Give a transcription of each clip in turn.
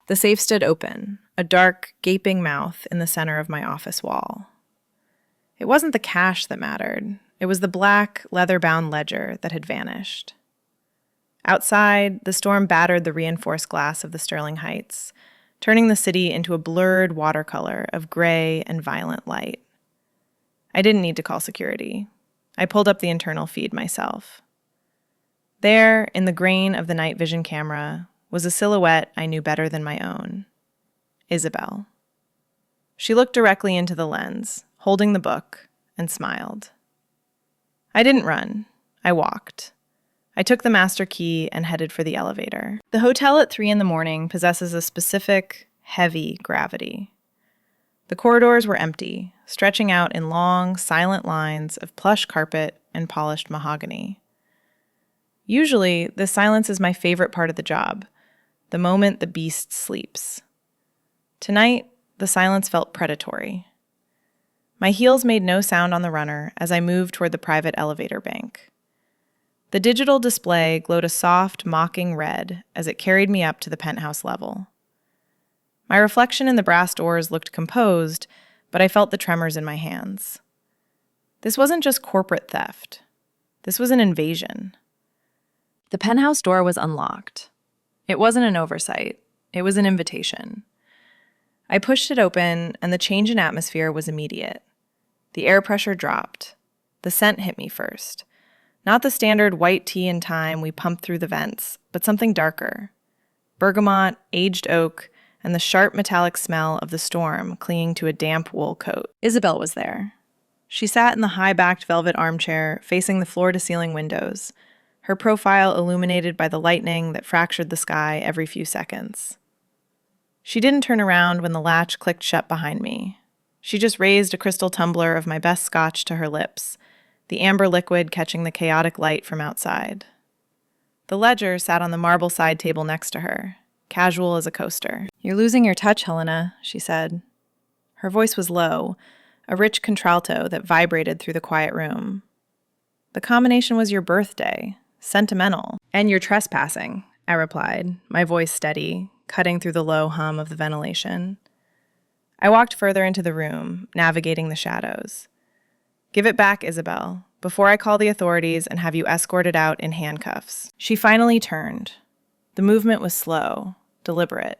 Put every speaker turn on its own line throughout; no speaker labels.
The safe stood open, a dark, gaping mouth in the center of my office wall. It wasn't the cash that mattered. It was the black, leather-bound ledger that had vanished. Outside, the storm battered the reinforced glass of the Sterling Heights, turning the city into a blurred watercolor of gray and violent light. I didn't need to call security. I pulled up the internal feed myself. There, in the grain of the night vision camera, was a silhouette I knew better than my own. Isabel. She looked directly into the lens, holding the book, and smiled. I didn't run. I walked. I took the master key and headed for the elevator. The hotel at 3 a.m. possesses a specific, heavy gravity. The corridors were empty, stretching out in long, silent lines of plush carpet and polished mahogany. Usually, this silence is my favorite part of the job, the moment the beast sleeps. Tonight, the silence felt predatory. My heels made no sound on the runner as I moved toward the private elevator bank. The digital display glowed a soft, mocking red as it carried me up to the penthouse level. My reflection in the brass doors looked composed, but I felt the tremors in my hands. This wasn't just corporate theft. This was an invasion. The penthouse door was unlocked. It wasn't an oversight. It was an invitation. I pushed it open, and the change in atmosphere was immediate. The air pressure dropped. The scent hit me first. Not the standard white tea and thyme we pumped through the vents, but something darker. Bergamot, aged oak, and the sharp metallic smell of the storm clinging to a damp wool coat. Isabel was there. She sat in the high-backed velvet armchair facing the floor-to-ceiling windows, her profile illuminated by the lightning that fractured the sky every few seconds. She didn't turn around when the latch clicked shut behind me. She just raised a crystal tumbler of my best scotch to her lips, the amber liquid catching the chaotic light from outside. The ledger sat on the marble side table next to her, casual as a coaster. "You're losing your touch, Helena," she said. Her voice was low, a rich contralto that vibrated through the quiet room. "The combination was your birthday, sentimental, and you're trespassing," I replied, my voice steady, cutting through the low hum of the ventilation. I walked further into the room, navigating the shadows. "Give it back, Isabel, before I call the authorities and have you escorted out in handcuffs." She finally turned. The movement was slow, deliberate.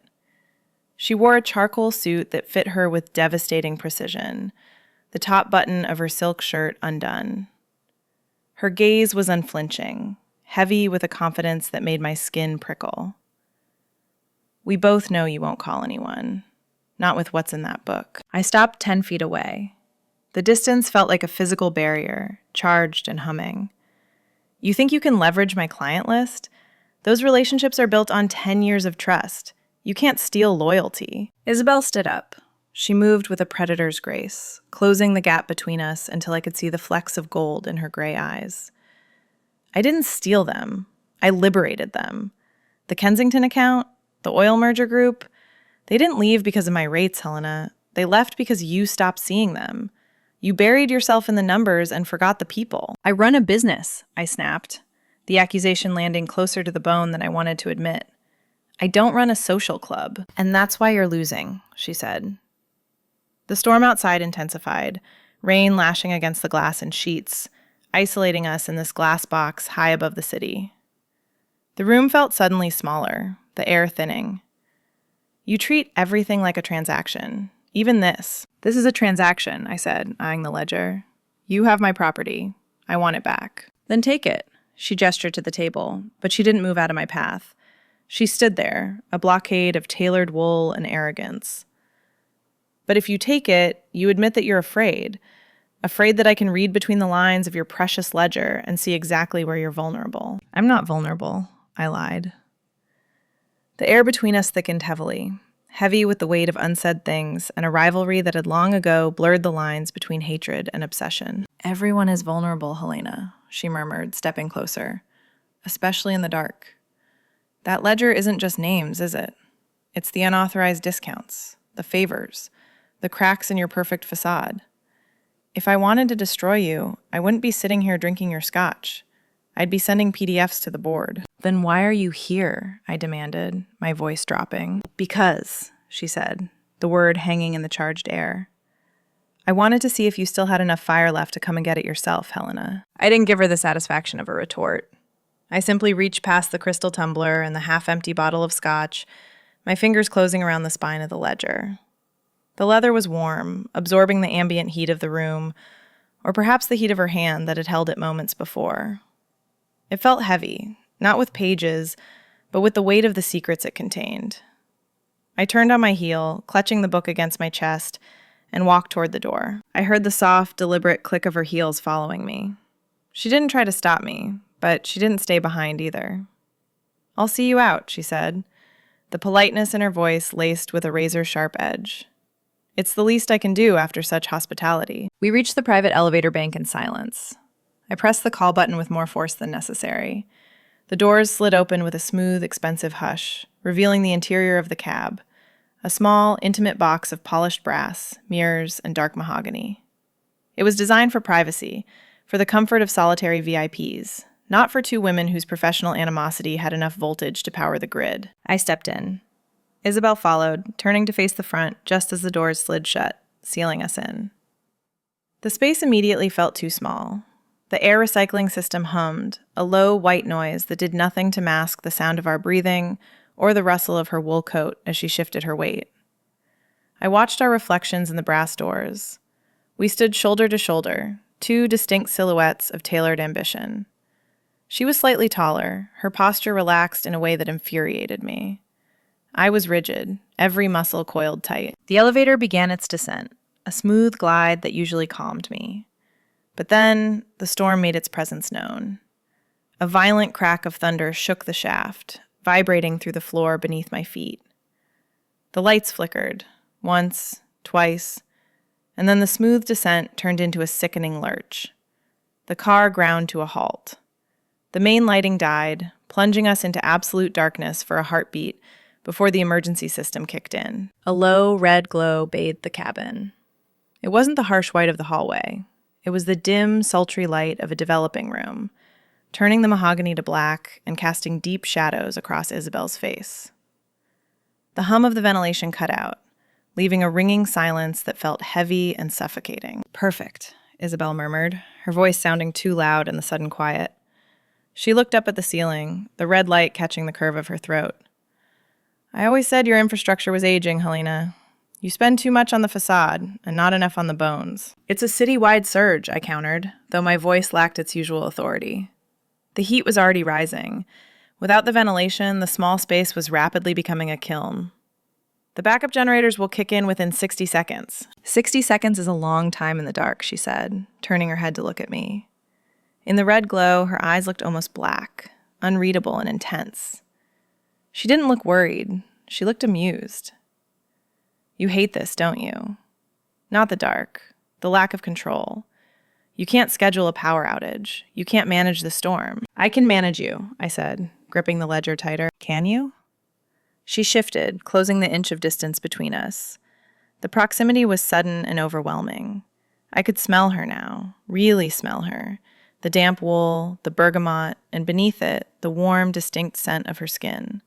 She wore a charcoal suit that fit her with devastating precision, the top button of her silk shirt undone. Her gaze was unflinching, heavy with a confidence that made my skin prickle. "We both know you won't call anyone. Not with what's in that book." I stopped 10 feet away. The distance felt like a physical barrier, charged and humming. "You think you can leverage my client list? Those relationships are built on 10 years of trust. You can't steal loyalty." Isabel stood up. She moved with a predator's grace, closing the gap between us until I could see the flecks of gold in her gray eyes. "I didn't steal them. I liberated them. The Kensington account, the oil merger group, they didn't leave because of my rates, Helena. They left because you stopped seeing them. You buried yourself in the numbers and forgot the people." "I run a business," I snapped, the accusation landing closer to the bone than I wanted to admit. "I don't run a social club." "And that's why you're losing," she said. The storm outside intensified, rain lashing against the glass in sheets, isolating us in this glass box high above the city. The room felt suddenly smaller, the air thinning. "You treat everything like a transaction, even this." "This is a transaction," I said, eyeing the ledger. "You have my property. I want it back." "Then take it." She gestured to the table, but she didn't move out of my path. She stood there, a blockade of tailored wool and arrogance. "But if you take it, you admit that you're afraid that I can read between the lines of your precious ledger and see exactly where you're vulnerable." "I'm not vulnerable," I lied. The air between us thickened heavy with the weight of unsaid things and a rivalry that had long ago blurred the lines between hatred and obsession. "Everyone is vulnerable, Helena," she murmured, stepping closer, "especially in the dark. That ledger isn't just names, is it? It's the unauthorized discounts, the favors, the cracks in your perfect facade. If I wanted to destroy you, I wouldn't be sitting here drinking your scotch. I'd be sending PDFs to the board. Then why are you here? I demanded, my voice dropping. Because, she said, the word hanging in the charged air. I wanted to see if you still had enough fire left to come and get it yourself, Helena. I didn't give her the satisfaction of a retort. I simply reached past the crystal tumbler and the half-empty bottle of scotch, my fingers closing around the spine of the ledger. The leather was warm, absorbing the ambient heat of the room, or perhaps the heat of her hand that had held it moments before. It felt heavy, not with pages, but with the weight of the secrets it contained. I turned on my heel, clutching the book against my chest, and walked toward the door. I heard the soft, deliberate click of her heels following me. She didn't try to stop me, but she didn't stay behind either. I'll see you out, she said, the politeness in her voice laced with a razor-sharp edge. It's the least I can do after such hospitality. We reached the private elevator bank in silence. I pressed the call button with more force than necessary. The doors slid open with a smooth, expensive hush, revealing the interior of the cab, a small, intimate box of polished brass, mirrors, and dark mahogany. It was designed for privacy, for the comfort of solitary VIPs, not for two women whose professional animosity had enough voltage to power the grid. I stepped in. Isabel followed, turning to face the front just as the doors slid shut, sealing us in. The space immediately felt too small. The air recycling system hummed, a low white noise that did nothing to mask the sound of our breathing or the rustle of her wool coat as she shifted her weight. I watched our reflections in the brass doors. We stood shoulder to shoulder, two distinct silhouettes of tailored ambition. She was slightly taller, her posture relaxed in a way that infuriated me. I was rigid, every muscle coiled tight. The elevator began its descent, a smooth glide that usually calmed me. But then, the storm made its presence known. A violent crack of thunder shook the shaft, vibrating through the floor beneath my feet. The lights flickered, once, twice, and then the smooth descent turned into a sickening lurch. The car ground to a halt. The main lighting died, plunging us into absolute darkness for a heartbeat before the emergency system kicked in. A low, red glow bathed the cabin. It wasn't the harsh white of the hallway. It was the dim, sultry light of a developing room, turning the mahogany to black and casting deep shadows across Isabel's face. The hum of the ventilation cut out, leaving a ringing silence that felt heavy and suffocating. Perfect, Isabel murmured, her voice sounding too loud in the sudden quiet. She looked up at the ceiling, the red light catching the curve of her throat. I always said your infrastructure was aging, Helena. You spend too much on the facade and not enough on the bones. It's a city-wide surge, I countered, though my voice lacked its usual authority. The heat was already rising. Without the ventilation, the small space was rapidly becoming a kiln. The backup generators will kick in within 60 seconds. 60 seconds is a long time in the dark, she said, turning her head to look at me. In the red glow, her eyes looked almost black, unreadable and intense. She didn't look worried. She looked amused. You hate this, don't you? Not the dark, the lack of control. You can't schedule a power outage. You can't manage the storm. I can manage you, I said, gripping the ledger tighter. Can you? She shifted, closing the inch of distance between us. The proximity was sudden and overwhelming. I could smell her now, really smell her. The damp wool, the bergamot, and beneath it, the warm, distinct scent of her skin.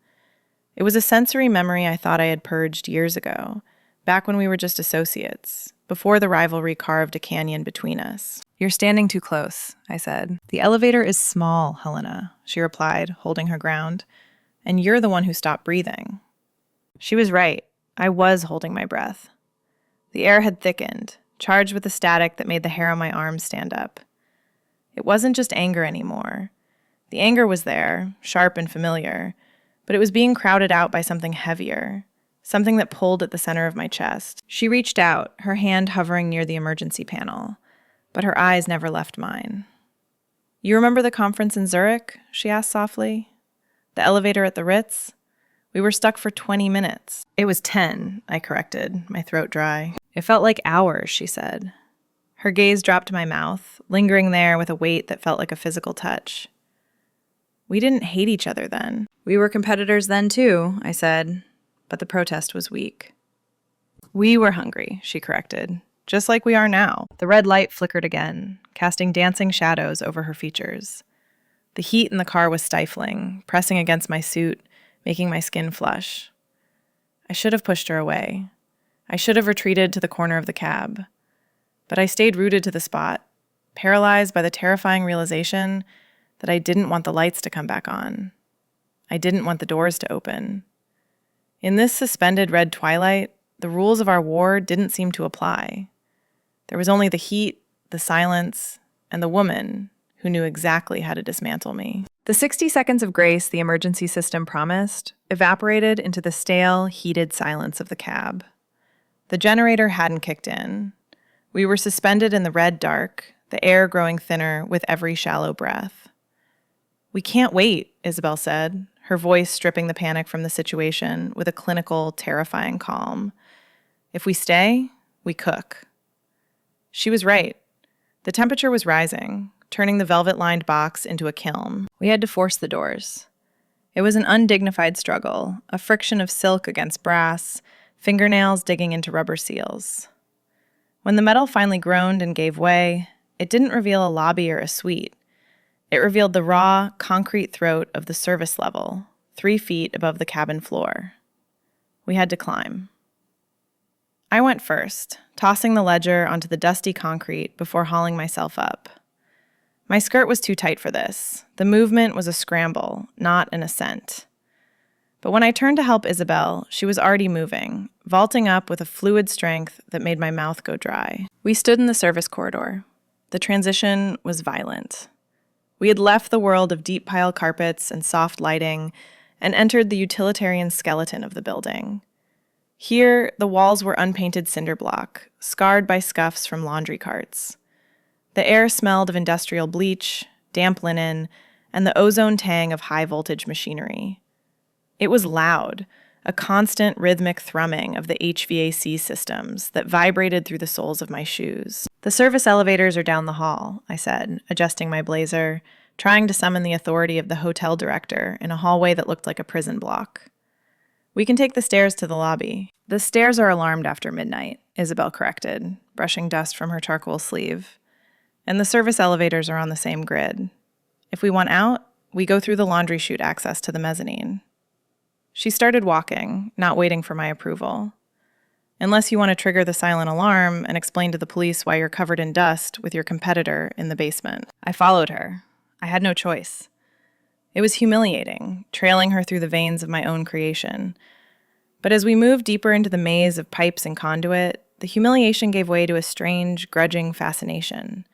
It was a sensory memory I thought I had purged years ago, back when we were just associates, before the rivalry carved a canyon between us. You're standing too close, I said. The elevator is small, Helena, she replied, holding her ground. And you're the one who stopped breathing. She was right. I was holding my breath. The air had thickened, charged with a static that made the hair on my arms stand up. It wasn't just anger anymore. The anger was there, sharp and familiar, but it was being crowded out by something heavier, something that pulled at the center of my chest. She reached out, her hand hovering near the emergency panel, but her eyes never left mine. You remember the conference in Zurich? She asked softly. The elevator at the Ritz? We were stuck for 20 minutes. It was 10, I corrected, my throat dry. It felt like hours, she said. Her gaze dropped to my mouth, lingering there with a weight that felt like a physical touch. We didn't hate each other then. We were competitors then too, I said, but the protest was weak. We were hungry, she corrected, just like we are now. The red light flickered again, casting dancing shadows over her features. The heat in the car was stifling, pressing against my suit, making my skin flush. I should have pushed her away. I should have retreated to the corner of the cab. But I stayed rooted to the spot, paralyzed by the terrifying realization that I didn't want the lights to come back on. I didn't want the doors to open. In this suspended red twilight, the rules of our war didn't seem to apply. There was only the heat, the silence, and the woman who knew exactly how to dismantle me. The 60 seconds of grace the emergency system promised evaporated into the stale, heated silence of the cab. The generator hadn't kicked in. We were suspended in the red dark, the air growing thinner with every shallow breath. "We can't wait," Isabel said, her voice stripping the panic from the situation with a clinical, terrifying calm. "If we stay, we cook." She was right. The temperature was rising, turning the velvet-lined box into a kiln. We had to force the doors. It was an undignified struggle, a friction of silk against brass, fingernails digging into rubber seals. When the metal finally groaned and gave way, it didn't reveal a lobby or a suite. It revealed the raw, concrete throat of the service level, 3 feet above the cabin floor. We had to climb. I went first, tossing the ledger onto the dusty concrete before hauling myself up. My skirt was too tight for this. The movement was a scramble, not an ascent. But when I turned to help Isabel, she was already moving, vaulting up with a fluid strength that made my mouth go dry. We stood in the service corridor. The transition was violent. We had left the world of deep pile carpets and soft lighting and entered the utilitarian skeleton of the building. Here, the walls were unpainted cinder block, scarred by scuffs from laundry carts. The air smelled of industrial bleach, damp linen, and the ozone tang of high-voltage machinery. It was loud, a constant rhythmic thrumming of the HVAC systems that vibrated through the soles of my shoes. "The service elevators are down the hall," I said, adjusting my blazer, trying to summon the authority of the hotel director in a hallway that looked like a prison block. "We can take the stairs to the lobby." "The stairs are alarmed after midnight," Isabel corrected, brushing dust from her charcoal sleeve. "And the service elevators are on the same grid. If we want out, we go through the laundry chute access to the mezzanine." She started walking, not waiting for my approval. "Unless you want to trigger the silent alarm and explain to the police why you're covered in dust with your competitor in the basement." I followed her. I had no choice. It was humiliating, trailing her through the veins of my own creation. But as we moved deeper into the maze of pipes and conduit, the humiliation gave way to a strange, grudging fascination.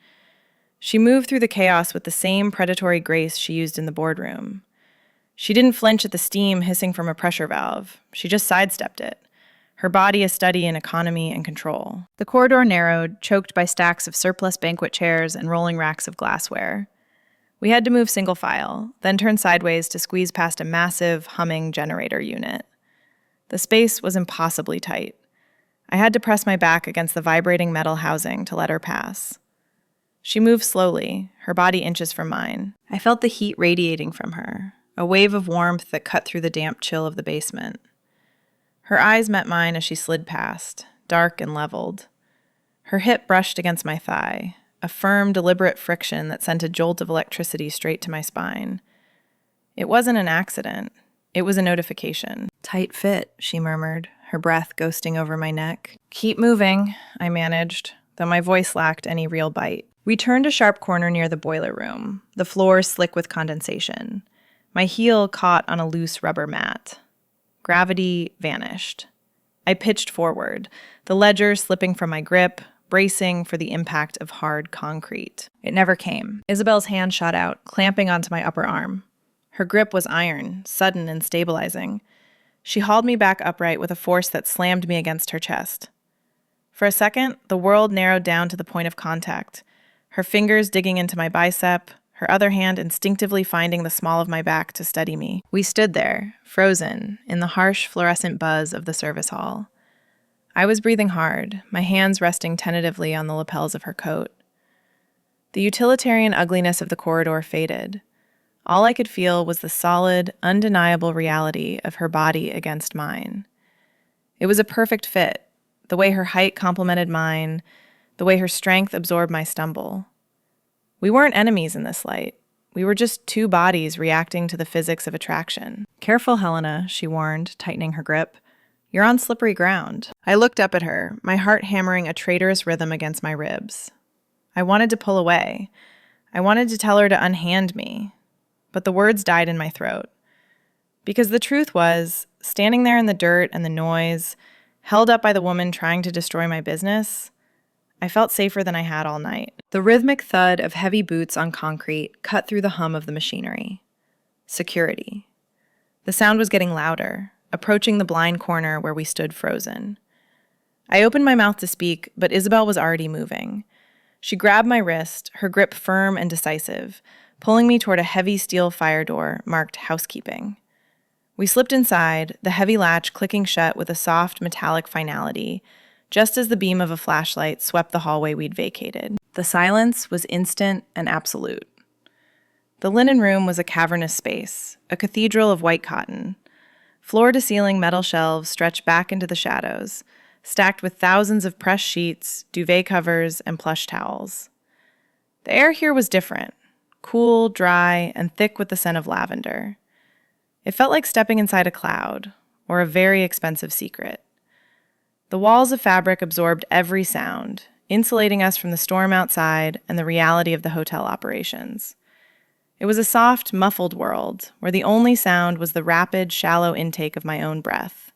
She moved through the chaos with the same predatory grace she used in the boardroom. She didn't flinch at the steam hissing from a pressure valve. She just sidestepped it, her body a study in economy and control. The corridor narrowed, choked by stacks of surplus banquet chairs and rolling racks of glassware. We had to move single file, then turn sideways to squeeze past a massive, humming generator unit. The space was impossibly tight. I had to press my back against the vibrating metal housing to let her pass. She moved slowly, her body inches from mine. I felt the heat radiating from her, a wave of warmth that cut through the damp chill of the basement. Her eyes met mine as she slid past, dark and leveled. Her hip brushed against my thigh, a firm, deliberate friction that sent a jolt of electricity straight to my spine. It wasn't an accident. It was a notification. "Tight fit," she murmured, her breath ghosting over my neck. "Keep moving," I managed, though my voice lacked any real bite. We turned a sharp corner near the boiler room, the floor slick with condensation. My heel caught on a loose rubber mat. Gravity vanished. I pitched forward, the ledger slipping from my grip, bracing for the impact of hard concrete. It never came. Isabel's hand shot out, clamping onto my upper arm. Her grip was iron, sudden and stabilizing. She hauled me back upright with a force that slammed me against her chest. For a second, the world narrowed down to the point of contact, her fingers digging into my bicep, her other hand instinctively finding the small of my back to steady me. We stood there, frozen, in the harsh fluorescent buzz of the service hall. I was breathing hard, my hands resting tentatively on the lapels of her coat. The utilitarian ugliness of the corridor faded. All I could feel was the solid, undeniable reality of her body against mine. It was a perfect fit, the way her height complemented mine, the way her strength absorbed my stumble. We weren't enemies in this light. We were just two bodies reacting to the physics of attraction. "Careful, Helena," she warned, tightening her grip. "You're on slippery ground." I looked up at her, my heart hammering a traitorous rhythm against my ribs. I wanted to pull away. I wanted to tell her to unhand me, but the words died in my throat. Because the truth was, standing there in the dirt and the noise, held up by the woman trying to destroy my business, I felt safer than I had all night. The rhythmic thud of heavy boots on concrete cut through the hum of the machinery. Security. The sound was getting louder, approaching the blind corner where we stood frozen. I opened my mouth to speak, but Isabel was already moving. She grabbed my wrist, her grip firm and decisive, pulling me toward a heavy steel fire door marked housekeeping. We slipped inside, the heavy latch clicking shut with a soft metallic finality, just as the beam of a flashlight swept the hallway we'd vacated. The silence was instant and absolute. The linen room was a cavernous space, a cathedral of white cotton. Floor-to-ceiling metal shelves stretched back into the shadows, stacked with thousands of pressed sheets, duvet covers, and plush towels. The air here was different, cool, dry, and thick with the scent of lavender. It felt like stepping inside a cloud, or a very expensive secret. The walls of fabric absorbed every sound, insulating us from the storm outside and the reality of the hotel operations. It was a soft, muffled world, where the only sound was the rapid, shallow intake of my own breath.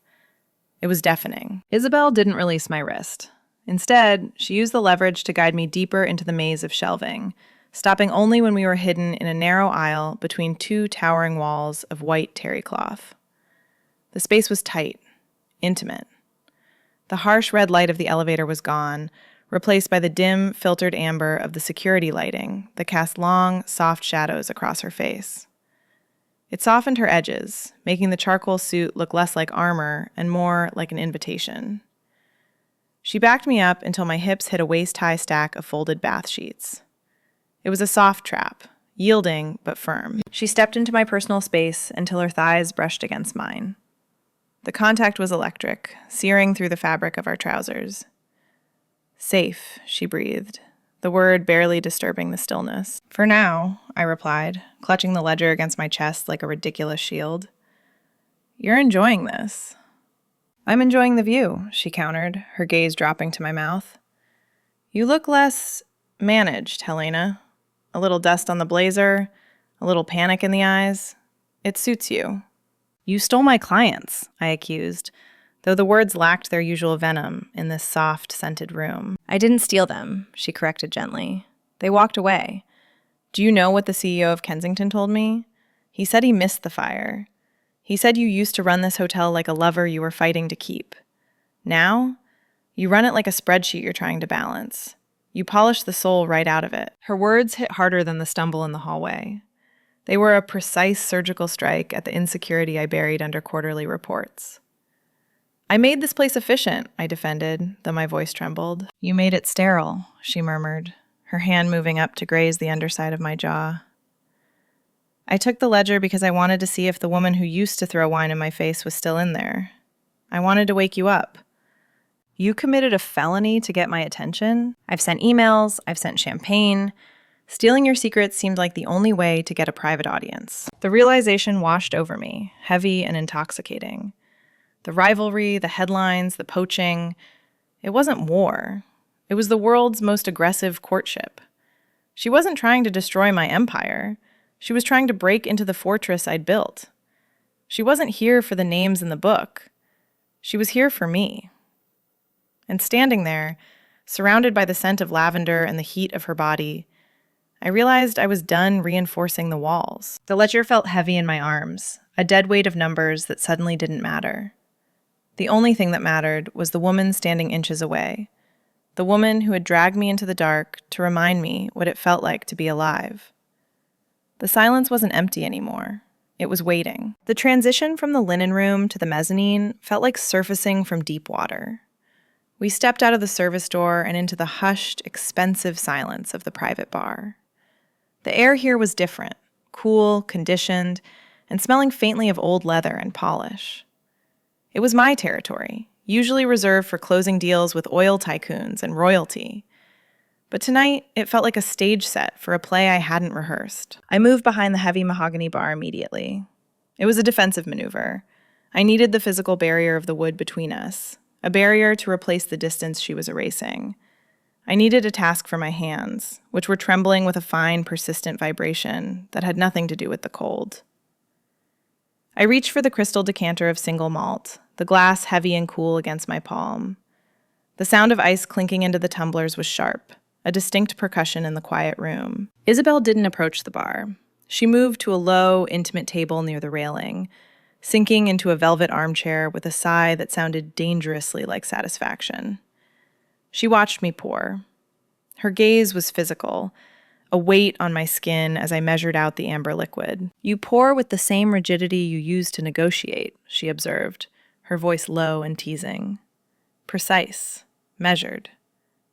It was deafening. Isabel didn't release my wrist. Instead, she used the leverage to guide me deeper into the maze of shelving, stopping only when we were hidden in a narrow aisle between two towering walls of white terry cloth. The space was tight, intimate. The harsh red light of the elevator was gone, replaced by the dim, filtered amber of the security lighting that cast long, soft shadows across her face. It softened her edges, making the charcoal suit look less like armor and more like an invitation. She backed me up until my hips hit a waist-high stack of folded bath sheets. It was a soft trap, yielding but firm. She stepped into my personal space until her thighs brushed against mine. The contact was electric, searing through the fabric of our trousers. "Safe," she breathed, the word barely disturbing the stillness. "For now," I replied, clutching the ledger against my chest like a ridiculous shield. "You're enjoying this." "I'm enjoying the view," she countered, her gaze dropping to my mouth. "You look less managed, Helena. A little dust on the blazer, a little panic in the eyes. It suits you." "You stole my clients," I accused, though the words lacked their usual venom in this soft, scented room. "I didn't steal them," she corrected gently. "They walked away. Do you know what the CEO of Kensington told me? He said he missed the fire. He said you used to run this hotel like a lover you were fighting to keep. Now, you run it like a spreadsheet you're trying to balance. You polish the soul right out of it." Her words hit harder than the stumble in the hallway. They were a precise surgical strike at the insecurity I buried under quarterly reports. "I made this place efficient," I defended, though my voice trembled. "You made it sterile," she murmured, her hand moving up to graze the underside of my jaw. "I took the ledger because I wanted to see if the woman who used to throw wine in my face was still in there. I wanted to wake you up. You committed a felony to get my attention? I've sent emails, I've sent champagne. Stealing your secrets seemed like the only way to get a private audience." The realization washed over me, heavy and intoxicating. The rivalry, the headlines, the poaching. It wasn't war. It was the world's most aggressive courtship. She wasn't trying to destroy my empire. She was trying to break into the fortress I'd built. She wasn't here for the names in the book. She was here for me. And standing there, surrounded by the scent of lavender and the heat of her body, I realized I was done reinforcing the walls. The ledger felt heavy in my arms, a dead weight of numbers that suddenly didn't matter. The only thing that mattered was the woman standing inches away, the woman who had dragged me into the dark to remind me what it felt like to be alive. The silence wasn't empty anymore. It was waiting. The transition from the linen room to the mezzanine felt like surfacing from deep water. We stepped out of the service door and into the hushed, expensive silence of the private bar. The air here was different, cool, conditioned, and smelling faintly of old leather and polish. It was my territory, usually reserved for closing deals with oil tycoons and royalty. But tonight, it felt like a stage set for a play I hadn't rehearsed. I moved behind the heavy mahogany bar immediately. It was a defensive maneuver. I needed the physical barrier of the wood between us, a barrier to replace the distance she was erasing. I needed a task for my hands, which were trembling with a fine, persistent vibration that had nothing to do with the cold. I reached for the crystal decanter of single malt, the glass heavy and cool against my palm. The sound of ice clinking into the tumblers was sharp, a distinct percussion in the quiet room. Isabel didn't approach the bar. She moved to a low, intimate table near the railing, sinking into a velvet armchair with a sigh that sounded dangerously like satisfaction. She watched me pour. Her gaze was physical, a weight on my skin as I measured out the amber liquid. "You pour with the same rigidity you use to negotiate," she observed, her voice low and teasing. "Precise, measured,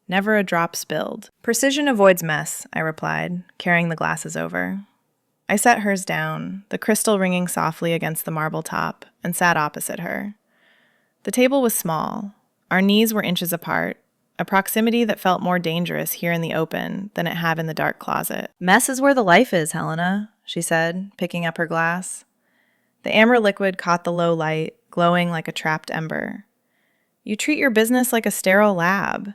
never a drop spilled." "Precision avoids mess," I replied, carrying the glasses over. I set hers down, the crystal ringing softly against the marble top, and sat opposite her. The table was small. Our knees were inches apart, a proximity that felt more dangerous here in the open than it had in the dark closet. "Mess is where the life is, Helena," she said, picking up her glass. The amber liquid caught the low light, glowing like a trapped ember. "You treat your business like a sterile lab.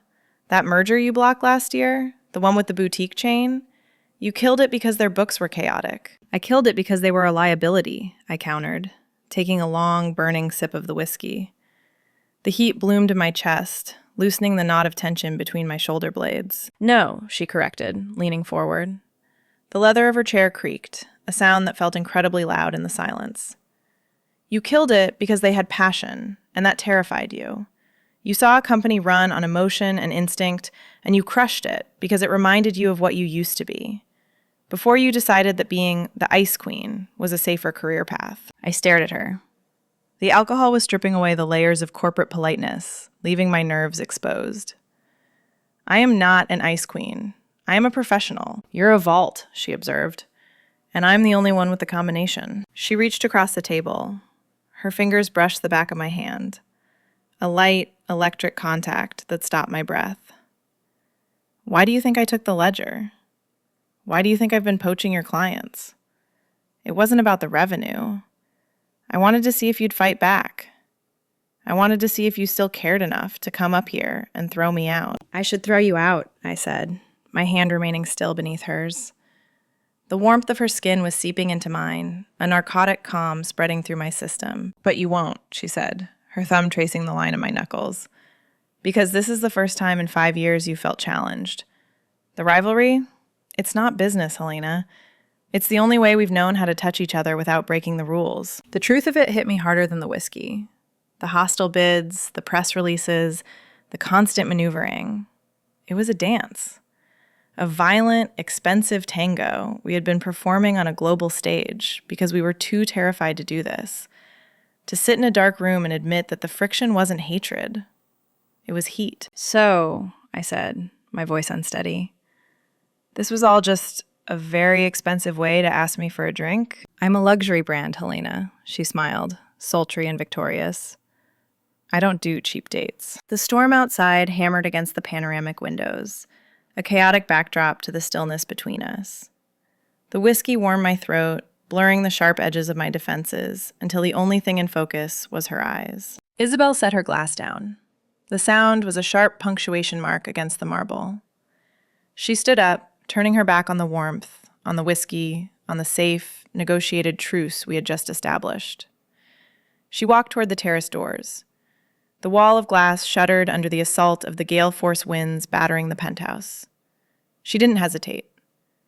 That merger you blocked last year, the one with the boutique chain, you killed it because their books were chaotic." "I killed it because they were a liability," I countered, taking a long, burning sip of the whiskey. The heat bloomed in my chest, loosening the knot of tension between my shoulder blades. "No," she corrected, leaning forward. The leather of her chair creaked, a sound that felt incredibly loud in the silence. "You killed it because they had passion, and that terrified you. You saw a company run on emotion and instinct, and you crushed it because it reminded you of what you used to be. Before you decided that being the Ice Queen was a safer career path." I stared at her. The alcohol was stripping away the layers of corporate politeness, leaving my nerves exposed. "I am not an ice queen. I am a professional. You're a vault," she observed. "And I'm the only one with the combination." She reached across the table. Her fingers brushed the back of my hand. A light, electric contact that stopped my breath. "Why do you think I took the ledger? Why do you think I've been poaching your clients? It wasn't about the revenue. I wanted to see if you'd fight back. I wanted to see if you still cared enough to come up here and throw me out." "I should throw you out," I said, my hand remaining still beneath hers. The warmth of her skin was seeping into mine, a narcotic calm spreading through my system. "But you won't," she said, her thumb tracing the line of my knuckles. "Because this is the first time in 5 years you felt challenged. The rivalry? It's not business, Helena. It's the only way we've known how to touch each other without breaking the rules." The truth of it hit me harder than the whiskey. The hostile bids, the press releases, the constant maneuvering. It was a dance. A violent, expensive tango we had been performing on a global stage because we were too terrified to do this. To sit in a dark room and admit that the friction wasn't hatred. It was heat. "So," I said, my voice unsteady, "this was all just a very expensive way to ask me for a drink?" "I'm a luxury brand, Helena," she smiled, sultry and victorious. "I don't do cheap dates." The storm outside hammered against the panoramic windows, a chaotic backdrop to the stillness between us. The whiskey warmed my throat, blurring the sharp edges of my defenses until the only thing in focus was her eyes. Isabel set her glass down. The sound was a sharp punctuation mark against the marble. She stood up, turning her back on the warmth, on the whiskey, on the safe, negotiated truce we had just established. She walked toward the terrace doors. The wall of glass shuddered under the assault of the gale-force winds battering the penthouse. She didn't hesitate.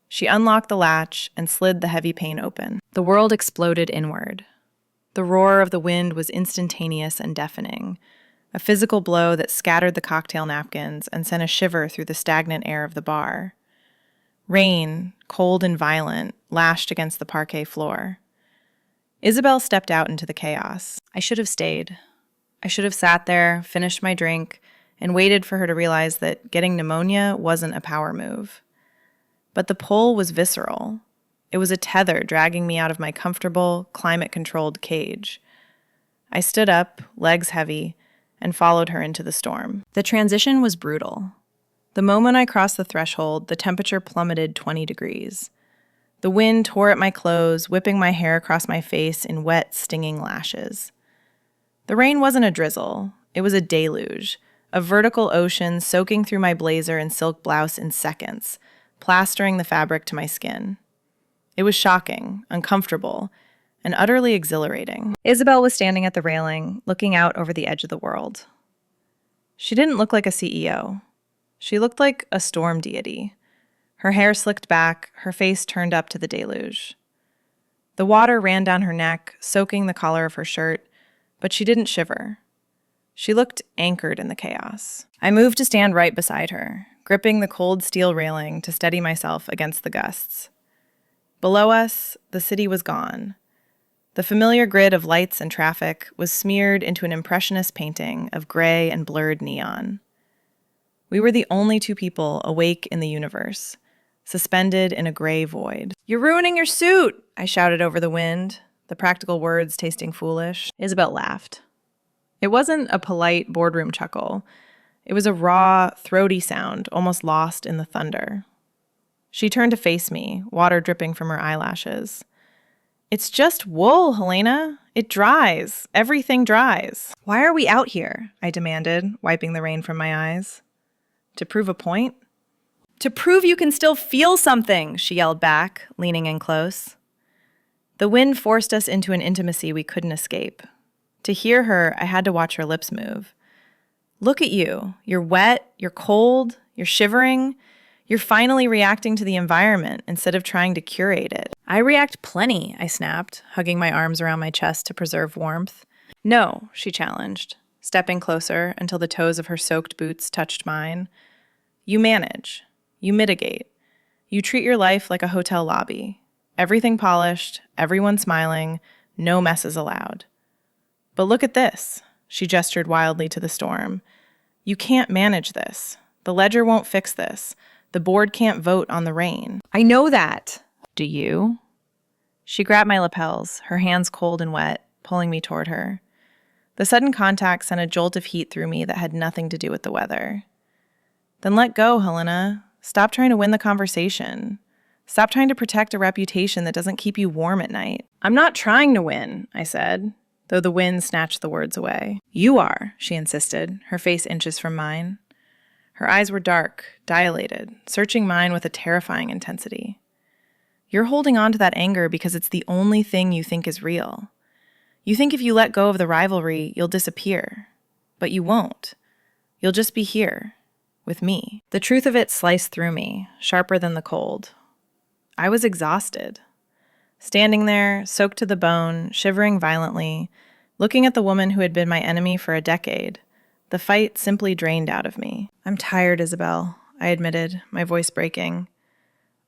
She unlocked the latch and slid the heavy pane open. The world exploded inward. The roar of the wind was instantaneous and deafening, a physical blow that scattered the cocktail napkins and sent a shiver through the stagnant air of the bar. Rain, cold and violent, lashed against the parquet floor. Isabel stepped out into the chaos. I should have stayed. I should have sat there, finished my drink, and waited for her to realize that getting pneumonia wasn't a power move. But the pull was visceral. It was a tether dragging me out of my comfortable, climate-controlled cage. I stood up, legs heavy, and followed her into the storm. The transition was brutal. The moment I crossed the threshold, the temperature plummeted 20 degrees. The wind tore at my clothes, whipping my hair across my face in wet, stinging lashes. The rain wasn't a drizzle. It was a deluge, a vertical ocean soaking through my blazer and silk blouse in seconds, plastering the fabric to my skin. It was shocking, uncomfortable, and utterly exhilarating. Isabel was standing at the railing, looking out over the edge of the world. She didn't look like a CEO. She looked like a storm deity. Her hair slicked back, her face turned up to the deluge. The water ran down her neck, soaking the collar of her shirt, but she didn't shiver. She looked anchored in the chaos. I moved to stand right beside her, gripping the cold steel railing to steady myself against the gusts. Below us, the city was gone. The familiar grid of lights and traffic was smeared into an impressionist painting of gray and blurred neon. We were the only two people awake in the universe, suspended in a gray void. "You're ruining your suit!" I shouted over the wind, the practical words tasting foolish. Isabel laughed. It wasn't a polite boardroom chuckle. It was a raw, throaty sound, almost lost in the thunder. She turned to face me, water dripping from her eyelashes. "It's just wool, Helena. It dries. Everything dries." "Why are we out here?" I demanded, wiping the rain from my eyes. "To prove a point?" "To prove you can still feel something," she yelled back, leaning in close. The wind forced us into an intimacy we couldn't escape. To hear her, I had to watch her lips move. "Look at you. You're wet, you're cold, you're shivering. You're finally reacting to the environment instead of trying to curate it." "I react plenty," I snapped, hugging my arms around my chest to preserve warmth. "No," she challenged, stepping closer until the toes of her soaked boots touched mine. "You manage. You mitigate. You treat your life like a hotel lobby. Everything polished, everyone smiling, no messes allowed. But look at this." She gestured wildly to the storm. "You can't manage this. The ledger won't fix this. The board can't vote on the rain." "I know that." "Do you?" She grabbed my lapels, her hands cold and wet, pulling me toward her. The sudden contact sent a jolt of heat through me that had nothing to do with the weather. "Then let go, Helena. Stop trying to win the conversation. Stop trying to protect a reputation that doesn't keep you warm at night." "I'm not trying to win," I said, though the wind snatched the words away. "You are," she insisted, her face inches from mine. Her eyes were dark, dilated, searching mine with a terrifying intensity. "You're holding on to that anger because it's the only thing you think is real. You think if you let go of the rivalry, you'll disappear. But you won't. You'll just be here, with me." The truth of it sliced through me, sharper than the cold. I was exhausted. Standing there, soaked to the bone, shivering violently, looking at the woman who had been my enemy for a decade, the fight simply drained out of me. "I'm tired, Isabel," I admitted, my voice breaking.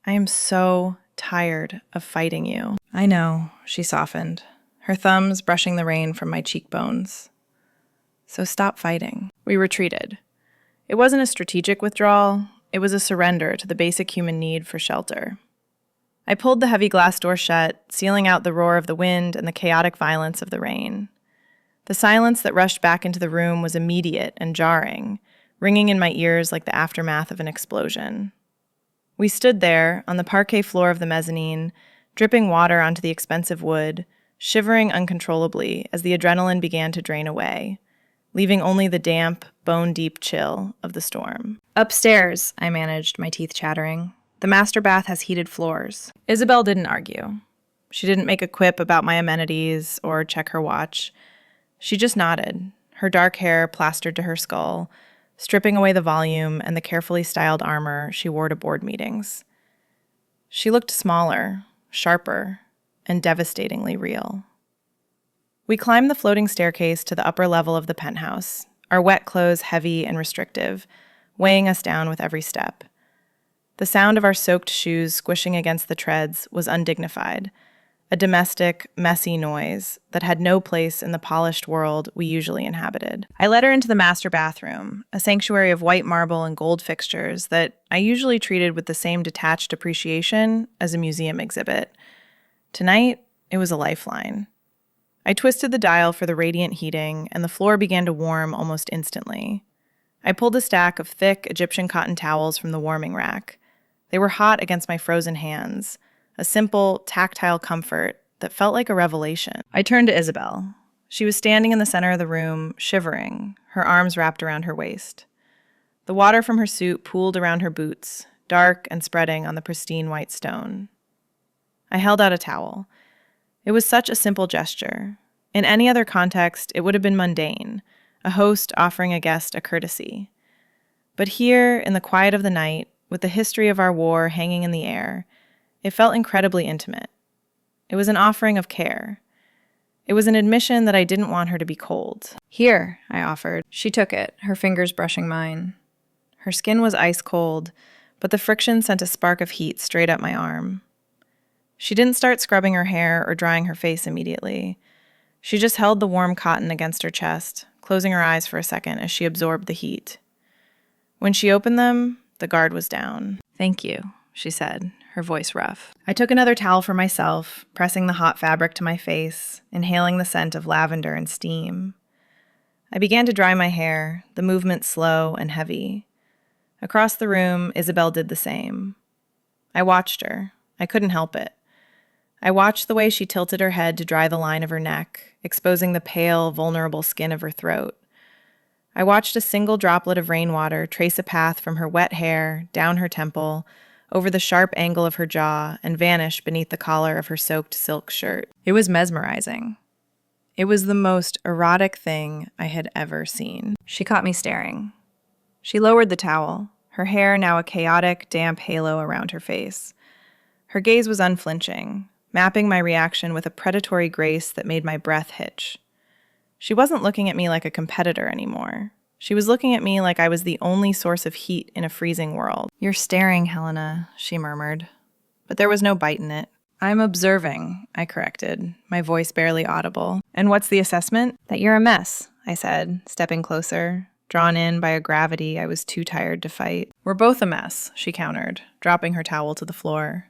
"I am so tired of fighting you." "I know," she softened, her thumbs brushing the rain from my cheekbones. "So stop fighting." We retreated. It wasn't a strategic withdrawal. It was a surrender to the basic human need for shelter. I pulled the heavy glass door shut, sealing out the roar of the wind and the chaotic violence of the rain. The silence that rushed back into the room was immediate and jarring, ringing in my ears like the aftermath of an explosion. We stood there, on the parquet floor of the mezzanine, dripping water onto the expensive wood, shivering uncontrollably as the adrenaline began to drain away, leaving only the damp, bone-deep chill of the storm. "Upstairs," I managed, my teeth chattering. "The master bath has heated floors." Isabel didn't argue. She didn't make a quip about my amenities or check her watch. She just nodded, her dark hair plastered to her skull, stripping away the volume and the carefully styled armor she wore to board meetings. She looked smaller, sharper, and devastatingly real. We climbed the floating staircase to the upper level of the penthouse, our wet clothes heavy and restrictive, weighing us down with every step. The sound of our soaked shoes squishing against the treads was undignified, a domestic, messy noise that had no place in the polished world we usually inhabited. I led her into the master bathroom, a sanctuary of white marble and gold fixtures that I usually treated with the same detached appreciation as a museum exhibit. Tonight, it was a lifeline. I twisted the dial for the radiant heating, and the floor began to warm almost instantly. I pulled a stack of thick Egyptian cotton towels from the warming rack. They were hot against my frozen hands, a simple, tactile comfort that felt like a revelation. I turned to Isabel. She was standing in the center of the room, shivering, her arms wrapped around her waist. The water from her suit pooled around her boots, dark and spreading on the pristine white stone. I held out a towel. It was such a simple gesture. In any other context, it would have been mundane, a host offering a guest a courtesy. But here, in the quiet of the night, with the history of our war hanging in the air, it felt incredibly intimate. It was an offering of care. It was an admission that I didn't want her to be cold. "Here," I offered. She took it, her fingers brushing mine. Her skin was ice cold, but the friction sent a spark of heat straight up my arm. She didn't start scrubbing her hair or drying her face immediately. She just held the warm cotton against her chest, closing her eyes for a second as she absorbed the heat. When she opened them, the guard was down. "Thank you," she said, her voice rough. I took another towel for myself, pressing the hot fabric to my face, inhaling the scent of lavender and steam. I began to dry my hair, the movement slow and heavy. Across the room, Isabel did the same. I watched her. I couldn't help it. I watched the way she tilted her head to dry the line of her neck, exposing the pale, vulnerable skin of her throat. I watched a single droplet of rainwater trace a path from her wet hair, down her temple, over the sharp angle of her jaw, and vanish beneath the collar of her soaked silk shirt. It was mesmerizing. It was the most erotic thing I had ever seen. She caught me staring. She lowered the towel, her hair now a chaotic, damp halo around her face. Her gaze was unflinching, mapping my reaction with a predatory grace that made my breath hitch. She wasn't looking at me like a competitor anymore. She was looking at me like I was the only source of heat in a freezing world. "You're staring, Helena," she murmured. But there was no bite in it. "I'm observing," I corrected, my voice barely audible. "And what's the assessment?" "That you're a mess," I said, stepping closer, drawn in by a gravity I was too tired to fight. "We're both a mess," she countered, dropping her towel to the floor.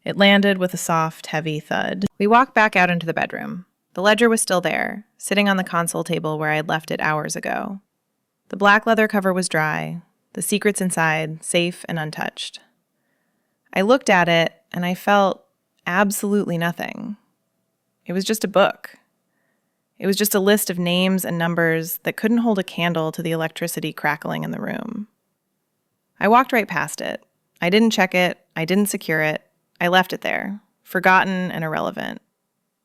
It landed with a soft, heavy thud. We walked back out into the bedroom. The ledger was still there, sitting on the console table where I had left it hours ago. The black leather cover was dry, the secrets inside safe and untouched. I looked at it, and I felt absolutely nothing. It was just a book. It was just a list of names and numbers that couldn't hold a candle to the electricity crackling in the room. I walked right past it. I didn't check it. I didn't secure it. I left it there, forgotten and irrelevant.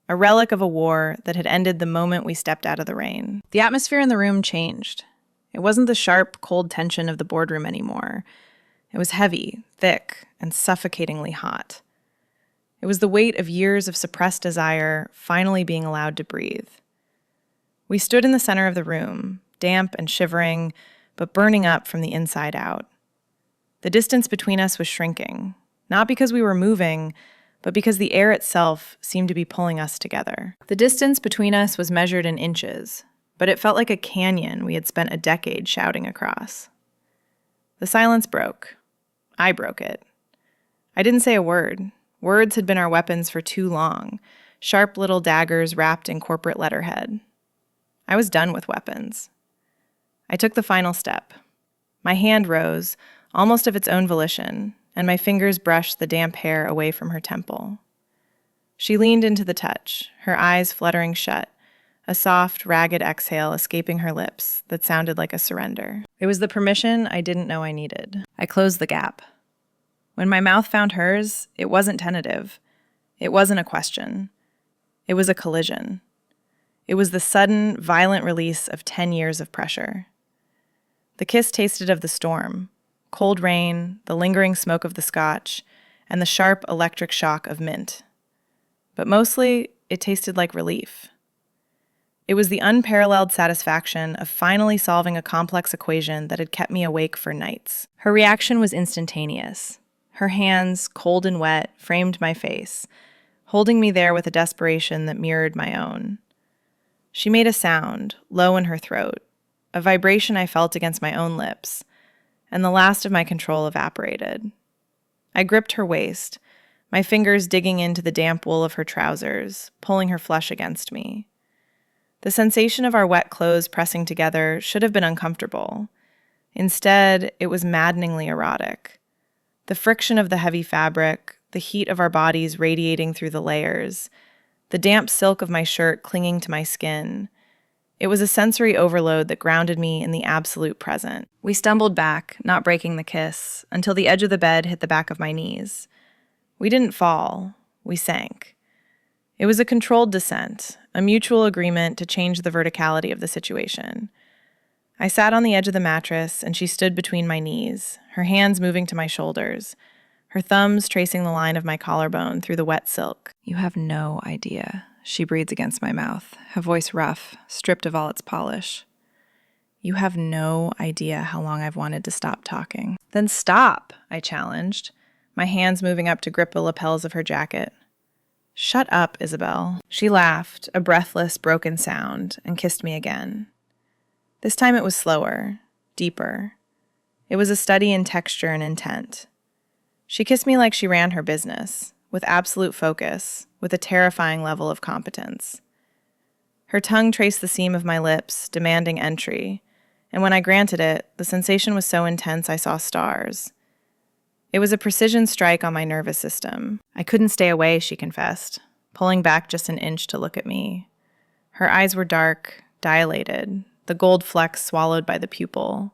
A relic of a war that had ended the moment we stepped out of the rain. The atmosphere in the room changed. It wasn't the sharp, cold tension of the boardroom anymore. It was heavy, thick, and suffocatingly hot. It was the weight of years of suppressed desire finally being allowed to breathe. We stood in the center of the room, damp and shivering, but burning up from the inside out. The distance between us was shrinking, not because we were moving, but because the air itself seemed to be pulling us together. The distance between us was measured in inches, but it felt like a canyon we had spent a decade shouting across. The silence broke. I broke it. I didn't say a word. Words had been our weapons for too long, sharp little daggers wrapped in corporate letterhead. I was done with weapons. I took the final step. My hand rose, almost of its own volition, and my fingers brushed the damp hair away from her temple. She leaned into the touch, her eyes fluttering shut, a soft, ragged exhale escaping her lips that sounded like a surrender. It was the permission I didn't know I needed. I closed the gap. When my mouth found hers, it wasn't tentative. It wasn't a question. It was a collision. It was the sudden, violent release of 10 years of pressure. The kiss tasted of the storm, cold rain, the lingering smoke of the scotch, and the sharp electric shock of mint. But mostly, it tasted like relief. It was the unparalleled satisfaction of finally solving a complex equation that had kept me awake for nights. Her reaction was instantaneous. Her hands, cold and wet, framed my face, holding me there with a desperation that mirrored my own. She made a sound, low in her throat, a vibration I felt against my own lips, and the last of my control evaporated. I gripped her waist, my fingers digging into the damp wool of her trousers, pulling her flesh against me. The sensation of our wet clothes pressing together should have been uncomfortable. Instead, it was maddeningly erotic. The friction of the heavy fabric, the heat of our bodies radiating through the layers, the damp silk of my shirt clinging to my skin. It was a sensory overload that grounded me in the absolute present. We stumbled back, not breaking the kiss, until the edge of the bed hit the back of my knees. We didn't fall. We sank. It was a controlled descent, a mutual agreement to change the verticality of the situation. I sat on the edge of the mattress, and she stood between my knees, her hands moving to my shoulders, her thumbs tracing the line of my collarbone through the wet silk. "You have no idea," she breathes against my mouth, her voice rough, stripped of all its polish. "You have no idea how long I've wanted to stop talking." "Then stop," I challenged, my hands moving up to grip the lapels of her jacket. "Shut up, Isabel." She laughed, a breathless, broken sound, and kissed me again. This time it was slower, deeper. It was a study in texture and intent. She kissed me like she ran her business, with absolute focus, with a terrifying level of competence. Her tongue traced the seam of my lips, demanding entry, and when I granted it, the sensation was so intense I saw stars. It was a precision strike on my nervous system. I couldn't stay away, she confessed, pulling back just an inch to look at me. Her eyes were dark, dilated, the gold flecks swallowed by the pupil.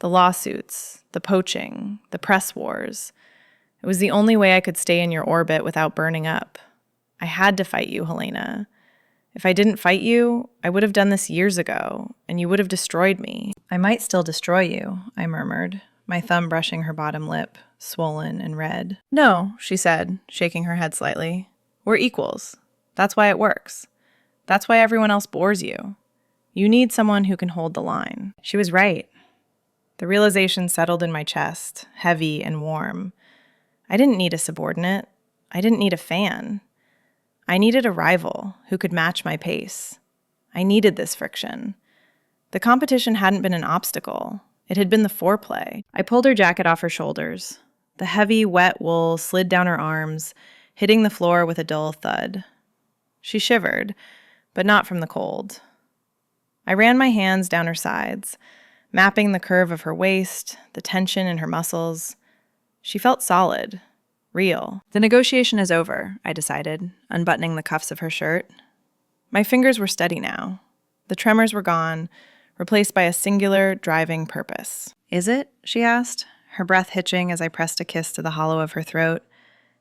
The lawsuits, the poaching, the press wars. It was the only way I could stay in your orbit without burning up. I had to fight you, Helena. If I didn't fight you, I would have done this years ago, and you would have destroyed me. I might still destroy you, I murmured, my thumb brushing her bottom lip, swollen and red. No, she said, shaking her head slightly. We're equals. That's why it works. That's why everyone else bores you. You need someone who can hold the line. She was right. The realization settled in my chest, heavy and warm. I didn't need a subordinate. I didn't need a fan. I needed a rival who could match my pace. I needed this friction. The competition hadn't been an obstacle. It had been the foreplay. I pulled her jacket off her shoulders. The heavy, wet wool slid down her arms, hitting the floor with a dull thud. She shivered, but not from the cold. I ran my hands down her sides, mapping the curve of her waist, the tension in her muscles. She felt solid, real. The negotiation is over, I decided, unbuttoning the cuffs of her shirt. My fingers were steady now. The tremors were gone, replaced by a singular, driving purpose. Is it? She asked, her breath hitching as I pressed a kiss to the hollow of her throat,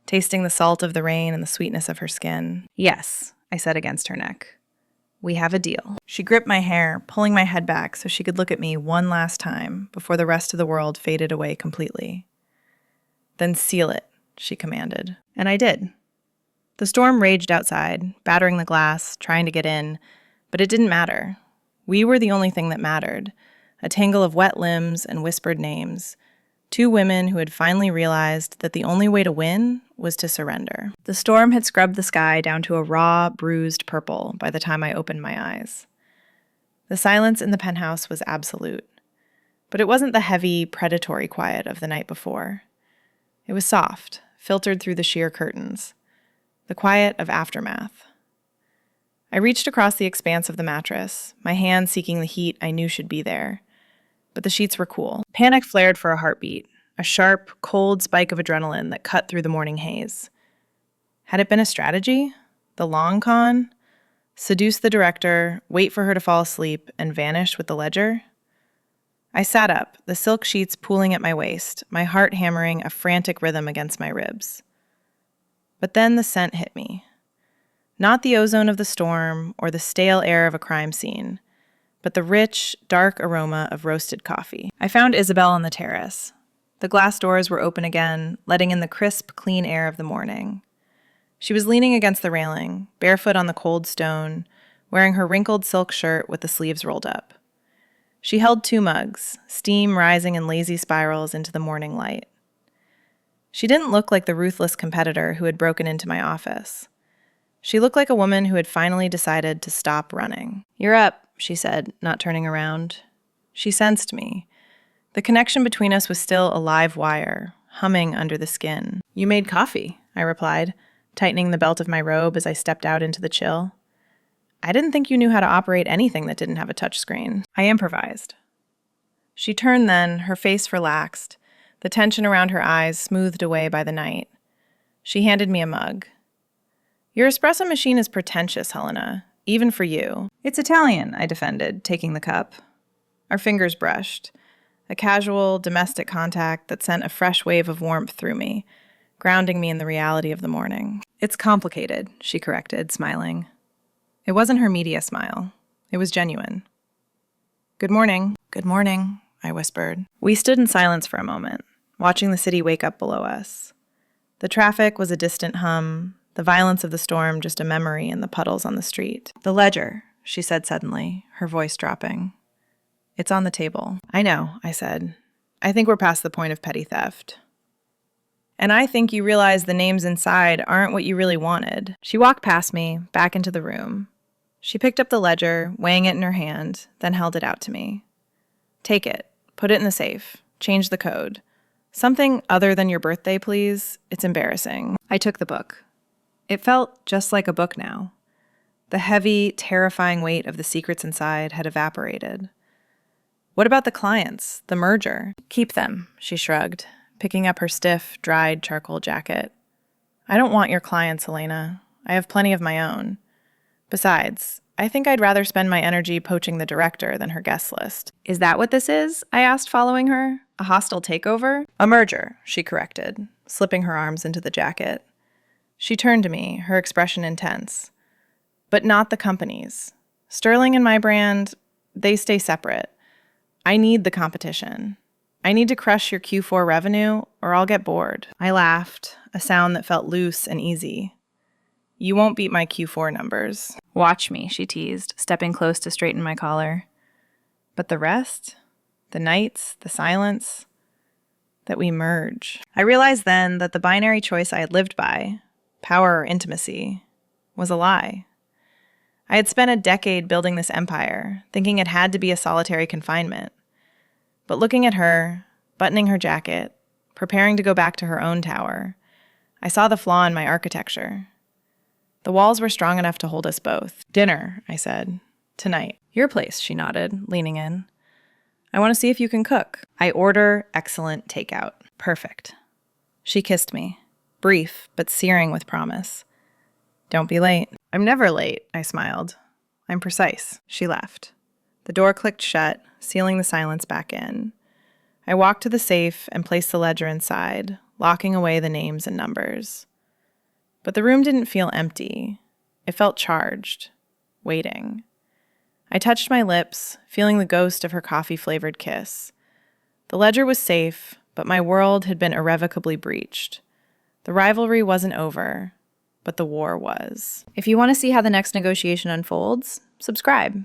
tasting the salt of the rain and the sweetness of her skin. Yes, I said against her neck. We have a deal. She gripped my hair, pulling my head back so she could look at me one last time before the rest of the world faded away completely. Then seal it, she commanded. And I did. The storm raged outside, battering the glass, trying to get in, but it didn't matter. We were the only thing that mattered, a tangle of wet limbs and whispered names. Two women who had finally realized that the only way to win was to surrender. The storm had scrubbed the sky down to a raw, bruised purple by the time I opened my eyes. The silence in the penthouse was absolute. But it wasn't the heavy, predatory quiet of the night before. It was soft, filtered through the sheer curtains. The quiet of aftermath. I reached across the expanse of the mattress, my hand seeking the heat I knew should be there. But the sheets were cool. Panic flared for a heartbeat, a sharp, cold spike of adrenaline that cut through the morning haze. Had it been a strategy? The long con? Seduce the director, wait for her to fall asleep, and vanish with the ledger? I sat up, the silk sheets pooling at my waist, my heart hammering a frantic rhythm against my ribs. But then the scent hit me. Not the ozone of the storm or the stale air of a crime scene, but the rich, dark aroma of roasted coffee. I found Isabel on the terrace. The glass doors were open again, letting in the crisp, clean air of the morning. She was leaning against the railing, barefoot on the cold stone, wearing her wrinkled silk shirt with the sleeves rolled up. She held 2 mugs, steam rising in lazy spirals into the morning light. She didn't look like the ruthless competitor who had broken into my office. She looked like a woman who had finally decided to stop running. "You're up," she said, not turning around. She sensed me. The connection between us was still a live wire, humming under the skin. "You made coffee," I replied, tightening the belt of my robe as I stepped out into the chill. "I didn't think you knew how to operate anything that didn't have a touchscreen." I improvised. She turned then, her face relaxed, the tension around her eyes smoothed away by the night. She handed me a mug. Your espresso machine is pretentious, Helena, even for you. It's Italian, I defended, taking the cup. Our fingers brushed, a casual, domestic contact that sent a fresh wave of warmth through me, grounding me in the reality of the morning. It's complicated, she corrected, smiling. It wasn't her media smile. It was genuine. Good morning. Good morning, I whispered. We stood in silence for a moment, watching the city wake up below us. The traffic was a distant hum, the violence of the storm just a memory in the puddles on the street. The ledger, she said suddenly, her voice dropping. It's on the table. I know, I said. I think we're past the point of petty theft. And I think you realize the names inside aren't what you really wanted. She walked past me, back into the room. She picked up the ledger, weighing it in her hand, then held it out to me. Take it. Put it in the safe. Change the code. Something other than your birthday, please. It's embarrassing. I took the book. It felt just like a book now. The heavy, terrifying weight of the secrets inside had evaporated. What about the clients, the merger? Keep them, she shrugged, picking up her stiff, dried charcoal jacket. I don't want your clients, Helena. I have plenty of my own. Besides, I think I'd rather spend my energy poaching the director than her guest list. Is that what this is? I asked, following her. A hostile takeover? A merger, she corrected, slipping her arms into the jacket. She turned to me, her expression intense. But not the companies. Sterling and my brand, they stay separate. I need the competition. I need to crush your Q4 revenue, or I'll get bored. I laughed, a sound that felt loose and easy. You won't beat my Q4 numbers. Watch me, she teased, stepping close to straighten my collar. But the rest? The nights, the silence? That we merge. I realized then that the binary choice I had lived by, power or intimacy, was a lie. I had spent a decade building this empire, thinking it had to be a solitary confinement. But looking at her, buttoning her jacket, preparing to go back to her own tower, I saw the flaw in my architecture. The walls were strong enough to hold us both. Dinner, I said. Tonight. Your place, she nodded, leaning in. I want to see if you can cook. I order excellent takeout. Perfect. She kissed me, brief but searing with promise. Don't be late. I'm never late, I smiled. I'm precise. She left. The door clicked shut, sealing the silence back in. I walked to the safe and placed the ledger inside, locking away the names and numbers. But the room didn't feel empty. It felt charged, waiting. I touched my lips, feeling the ghost of her coffee-flavored kiss. The ledger was safe, but my world had been irrevocably breached. The rivalry wasn't over, but the war was. If you want to see how the next negotiation unfolds, subscribe.